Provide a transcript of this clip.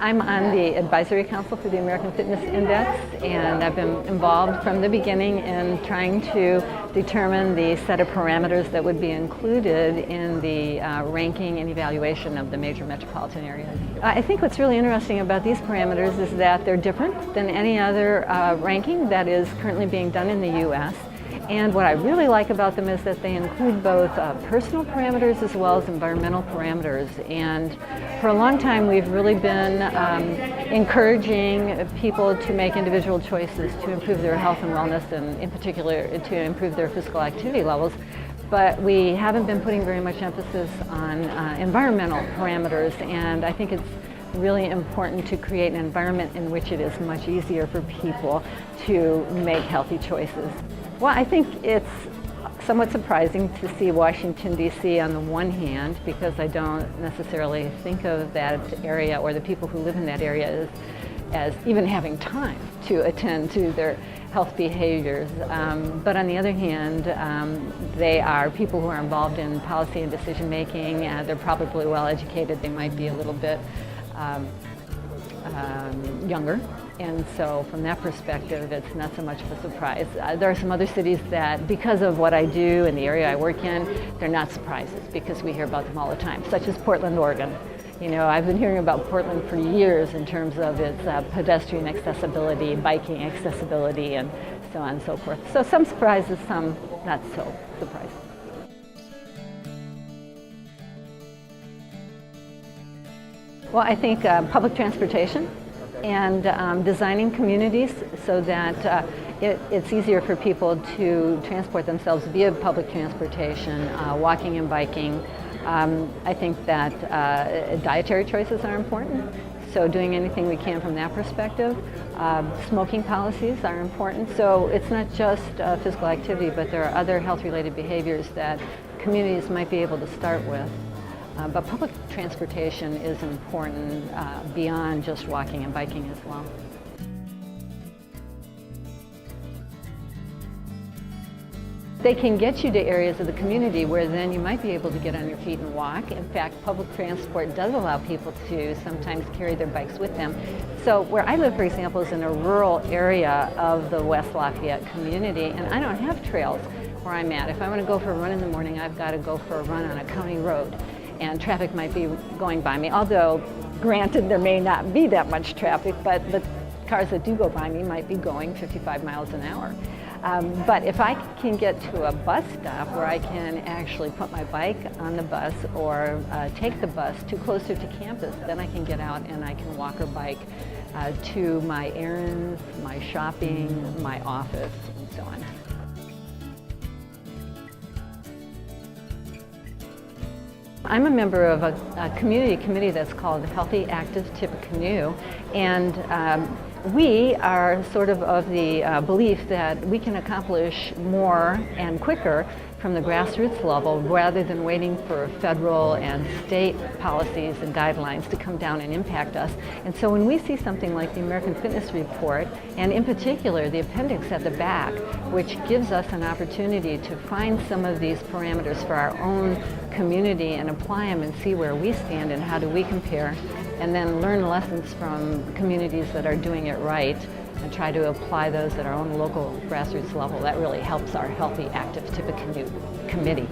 I'm on the Advisory Council for the American Fitness Index, and I've been involved from the beginning in trying to determine the set of parameters that would be included in the ranking and evaluation of the major metropolitan areas. I think what's really interesting about these parameters is that they're different than any other ranking that is currently being done in the U.S. And what I really like about them is that they include both personal parameters as well as environmental parameters. And for a long time, we've really been encouraging people to make individual choices to improve their health and wellness, and in particular to improve their physical activity levels. But we haven't been putting very much emphasis on environmental parameters, and I think it's really important to create an environment in which it is much easier for people to make healthy choices. Well, I think it's somewhat surprising to see Washington, D.C. on the one hand, because I don't necessarily think of that area or the people who live in that area as even having time to attend to their health behaviors. But on the other hand, they are people who are involved in policy and decision making. They're probably well educated. They might be a little bit younger. And so from that perspective, it's not so much of a surprise. There are some other cities that, because of what I do in the area I work in, they're not surprises because we hear about them all the time, such as Portland, Oregon. You know, I've been hearing about Portland for years in terms of its pedestrian accessibility, biking accessibility, and so on and so forth. So some surprises, some not so surprising. Well, I think public transportation and designing communities so that it's easier for people to transport themselves via public transportation, walking and biking. I think that dietary choices are important, so doing anything we can from that perspective. Smoking policies are important, so it's not just physical activity, but there are other health-related behaviors that communities might be able to start with. But public transportation is important beyond just walking and biking as well. They can get you to areas of the community where then you might be able to get on your feet and walk. In fact, public transport does allow people to sometimes carry their bikes with them. So where I live, for example, is in a rural area of the West Lafayette community, and I don't have trails where I'm at. If I want to go for a run in the morning, I've got to go for a run on a county road. And traffic might be going by me, although granted there may not be that much traffic, but the cars that do go by me might be going 55 miles an hour. But if I can get to a bus stop where I can actually put my bike on the bus or take the bus to closer to campus, then I can get out and I can walk or bike to my errands, my shopping, my office, and so on. I'm a member of a community committee that's called Healthy Active Tippecanoe, and we are sort of the belief that we can accomplish more and quicker from the grassroots level rather than waiting for federal and state policies and guidelines to come down and impact us. And so when we see something like the American Fitness Report, and in particular the appendix at the back, which gives us an opportunity to find some of these parameters for our own community and apply them and see where we stand and how do we compare, and then learn lessons from communities that are doing it right and try to apply those at our own local grassroots level, that really helps our Healthy Active Tippecanoe committee.